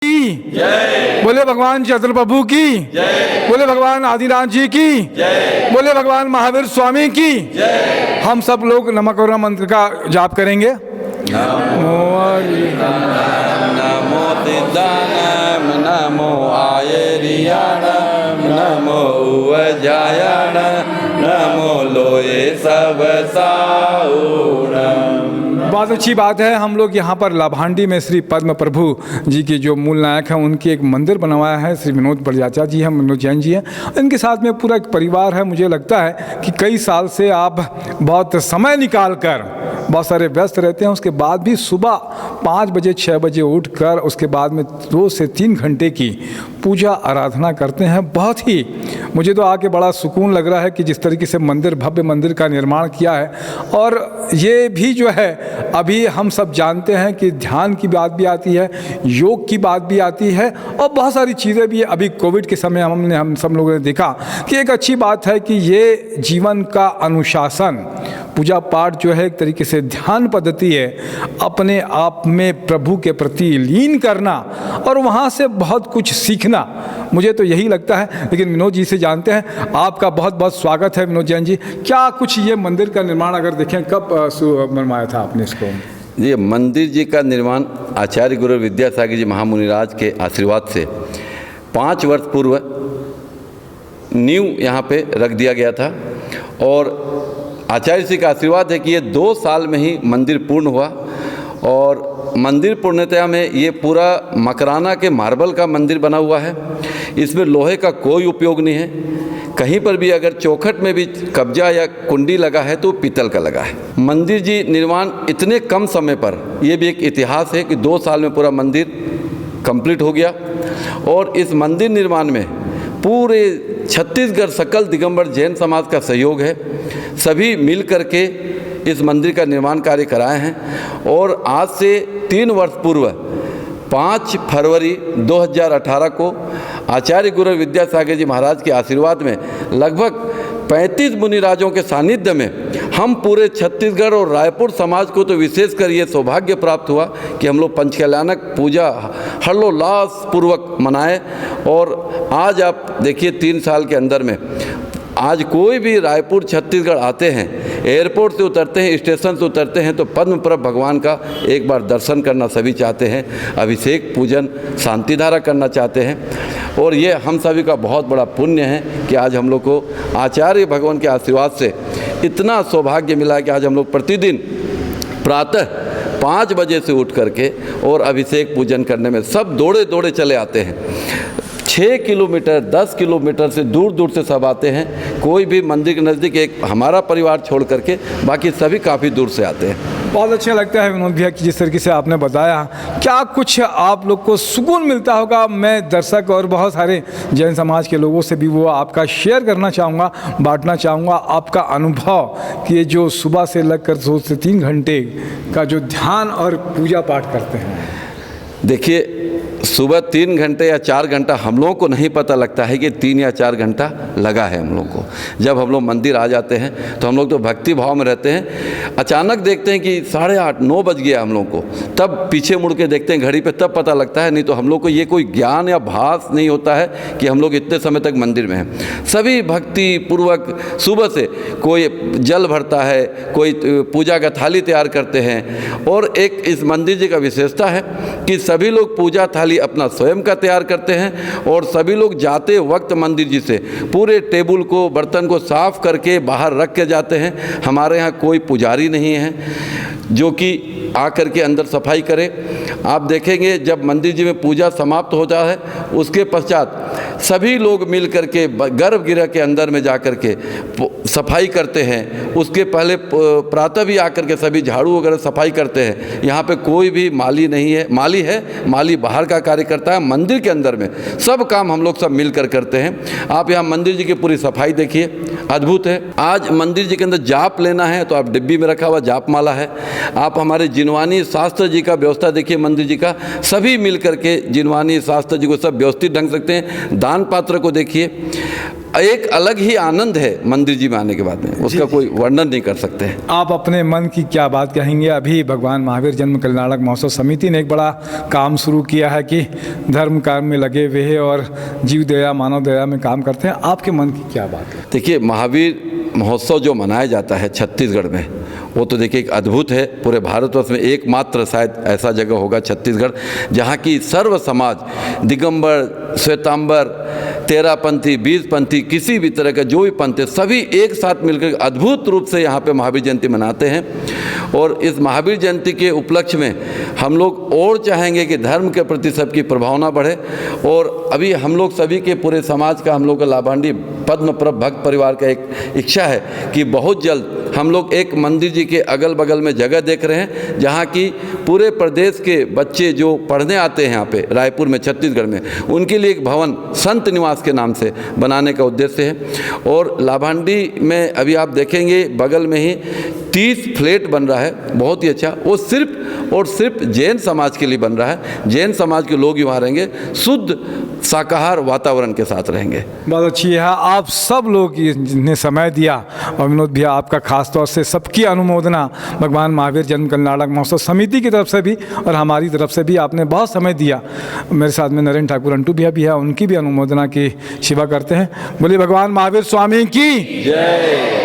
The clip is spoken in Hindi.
की जय। बोले भगवान चैतन्य प्रभु की जय। बोले भगवान आदिनाथ जी की जय। बोले भगवान महावीर स्वामी की जय। हम सब लोग नमः करुणा मंत्र का जाप करेंगे। नमो सिद्धानम नमो आयरियाणम नमो उवजायण नमो लोये सब साउणम। बहुत अच्छी बात है। हम लोग यहाँ पर लाभांडी में श्री पद्म प्रभु जी की जो मूल नायक हैं उनकी एक मंदिर बनवाया है। श्री विनोद बरजाचा जी हैं, मनोज जैन जी हैं, इनके साथ में पूरा एक परिवार है। मुझे लगता है कि कई साल से आप बहुत समय निकाल कर बहुत सारे व्यस्त रहते हैं, उसके बाद भी सुबह 5 बजे 6 बजे उठकर उसके बाद में 2 से 3 घंटे की पूजा आराधना करते हैं। बहुत ही मुझे तो आके बड़ा सुकून लग रहा है कि जिस तरीके से मंदिर भव्य मंदिर का निर्माण किया है। और ये भी जो है अभी हम सब जानते हैं कि ध्यान की बात भी आती है, योग की बात भी आती है और बहुत सारी चीज़ें भी। अभी कोविड के समय हम सब लोगों ने देखा कि एक अच्छी बात है कि ये जीवन का अनुशासन, पूजा पाठ जो है एक तरीके से ध्यान पद्धति है, अपने आप में प्रभु के प्रति लीन करना और वहाँ से बहुत कुछ सीखना। मुझे तो यही लगता है। लेकिन विनोद जी से जानते हैं। आपका बहुत बहुत स्वागत है विनोद जैन जी। क्या कुछ ये मंदिर का निर्माण अगर देखें कब बनवाया था आपने इसको? ये मंदिर जी का निर्माण आचार्य गुरु विद्यासागर जी महामुनिराज के आशीर्वाद से 5 वर्ष पूर्व नींव यहाँ पे रख दिया गया था और आचार्य जी का आशीर्वाद है कि ये 2 साल में ही मंदिर पूर्ण हुआ। और मंदिर पूर्णतया में ये पूरा मकराना के मार्बल का मंदिर बना हुआ है। इसमें लोहे का कोई उपयोग नहीं है। कहीं पर भी अगर चौखट में भी कब्जा या कुंडी लगा है तो पीतल का लगा है। मंदिर जी निर्माण इतने कम समय पर, यह भी एक इतिहास है कि 2 साल में पूरा मंदिर कंप्लीट हो गया। और इस मंदिर निर्माण में पूरे छत्तीसगढ़ सकल दिगंबर जैन समाज का सहयोग है। सभी मिल करके इस मंदिर का निर्माण कार्य कराए हैं। और आज से 3 वर्ष पूर्व 5 फरवरी 2018 को आचार्य गुरु विद्यासागर जी महाराज के आशीर्वाद में लगभग 35 मुनिराजों के सानिध्य में हम पूरे छत्तीसगढ़ और रायपुर समाज को तो विशेषकर ये सौभाग्य प्राप्त हुआ कि हम लोग पंचकल्याणक पूजा हर्षोल्लास पूर्वक मनाए। और आज आप देखिए 3 साल के अंदर में आज कोई भी रायपुर छत्तीसगढ़ आते हैं, एयरपोर्ट से उतरते हैं, स्टेशन से उतरते हैं तो पद्म प्रभु भगवान का एक बार दर्शन करना सभी चाहते हैं, अभिषेक पूजन शांतिधारा करना चाहते हैं। और ये हम सभी का बहुत बड़ा पुण्य है कि आज हम लोग को आचार्य भगवान के आशीर्वाद से इतना सौभाग्य मिला है कि आज हम लोग प्रतिदिन प्रातः 5 बजे से उठ करके और अभिषेक पूजन करने में सब दौड़े दौड़े चले आते हैं। 6 किलोमीटर 10 किलोमीटर से दूर दूर से सब आते हैं। कोई भी मंदिर के नज़दीक, एक हमारा परिवार छोड़ करके बाकी सभी काफ़ी दूर से आते हैं। बहुत अच्छा लगता है विनोद भैया कि जिस तरीके से आपने बताया, क्या कुछ आप लोग को सुकून मिलता होगा। मैं दर्शक और बहुत सारे जैन समाज के लोगों से भी वो आपका शेयर करना चाहूँगा, बांटना चाहूँगा आपका अनुभव कि ये जो सुबह से लगकर 2 से 3 घंटे का जो ध्यान और पूजा पाठ करते हैं। देखिए, सुबह 3 घंटे या 4 घंटा हम लोगों को नहीं पता लगता है कि 3 या 4 घंटा लगा है हम लोग को। जब हम लोग मंदिर आ जाते हैं तो हम लोग तो भक्ति भाव में रहते हैं। अचानक देखते हैं कि 8:30 9 बज गया हम लोग को, तब पीछे मुड़ के देखते हैं घड़ी पे, तब पता लगता है। नहीं तो हम लोग को ये कोई ज्ञान या भास नहीं होता है कि हम लोग इतने समय तक मंदिर में हैं। सभी भक्ति पूर्वक सुबह से कोई जल भरता है, कोई पूजा का थाली तैयार करते हैं। और एक इस मंदिर जी का विशेषता है कि सभी लोग पूजा थाली अपना स्वयं का तैयार करते हैं और सभी लोग जाते वक्त मंदिर जी से पूरे टेबल को, बर्तन को साफ करके बाहर रख के जाते हैं। हमारे यहाँ कोई पुजारी नहीं है जो कि आकर के अंदर सफाई करे। आप देखेंगे जब मंदिर जी में पूजा समाप्त हो जाए उसके पश्चात सभी लोग मिल करके गर्भगृह के अंदर में जा कर के सफाई करते हैं। उसके पहले प्रातः भी आकर के सभी झाड़ू वगैरह सफाई करते हैं। यहाँ पे कोई भी माली नहीं है, माली है, माली बाहर का कार्य करता है। मंदिर के अंदर में सब काम हम लोग सब मिलकर करते हैं। आप यहाँ मंदिर जी की पूरी सफाई देखिए, अद्भुत है। आज मंदिर जी के अंदर जाप लेना है तो आप डिब्बी में रखा हुआ जाप माला है। आप हमारे जिनवानी शास्त्र जी का व्यवस्था देखिए, मंदिर जी का सभी मिल करके जिनवानी शास्त्र जी को सब व्यवस्थित ढंग से रखते हैं। दान पात्र को देखिए, एक अलग ही आनंद है मंदिर जी में आने के बाद में, उसका कोई वर्णन नहीं कर सकते हैं। आप अपने मन की क्या बात कहेंगे? अभी भगवान महावीर जन्म कल्याणक महोत्सव समिति ने एक बड़ा काम शुरू किया है कि धर्म कार्य में लगे हुए हैं और जीव दया मानव दया में काम करते हैं, आपके मन की क्या बात है? देखिए, महावीर महोत्सव जो मनाया जाता है छत्तीसगढ़ में, वो तो देखिए एक अद्भुत है। पूरे भारतवर्ष में एकमात्र शायद ऐसा जगह होगा छत्तीसगढ़, जहाँ की सर्व समाज दिगंबर, श्वेतांबर, तेरापंथी, बीसपंथी, किसी भी तरह का जो भी पंथ है, सभी एक साथ मिलकर अद्भुत रूप से यहाँ पे महावीर जयंती मनाते हैं। और इस महावीर जयंती के उपलक्ष्य में हम लोग और चाहेंगे कि धर्म के प्रति सबकी प्रभावना बढ़े। और अभी हम लोग सभी के पूरे समाज का, हम लोग का लाभांडी पद्मप्रभ भक्त परिवार का एक इच्छा है कि बहुत जल्द हम लोग एक मंदिर जी के अगल बगल में जगह देख रहे हैं, जहाँ की पूरे प्रदेश के बच्चे जो पढ़ने आते हैं यहाँ पे रायपुर में, छत्तीसगढ़ में, उनके लिए एक भवन संत निवास के नाम से बनाने का उद्देश्य है। और लाभांडी में अभी आप देखेंगे बगल में ही 30 फ्लैट बन रहा है, बहुत ही अच्छा। वो सिर्फ और सिर्फ जैन समाज के लिए बन रहा है। जैन समाज के लोग ही वहाँ रहेंगे, शुद्ध शाकाहार वातावरण के साथ रहेंगे। बहुत अच्छी है। आप सब लोग जिन्हें समय दिया, और विनोद भैया आपका खास तौर से सबकी अनुमोदना भगवान महावीर जन्म कल्याणक महोत्सव समिति की तरफ से भी और हमारी तरफ से भी आपने बहुत समय दिया। मेरे साथ में नरेंद्र ठाकुर अंटू भैया भी है, उनकी भी अनुमोदना की सेवा करते हैं। बोलिए भगवान महावीर स्वामी की जय।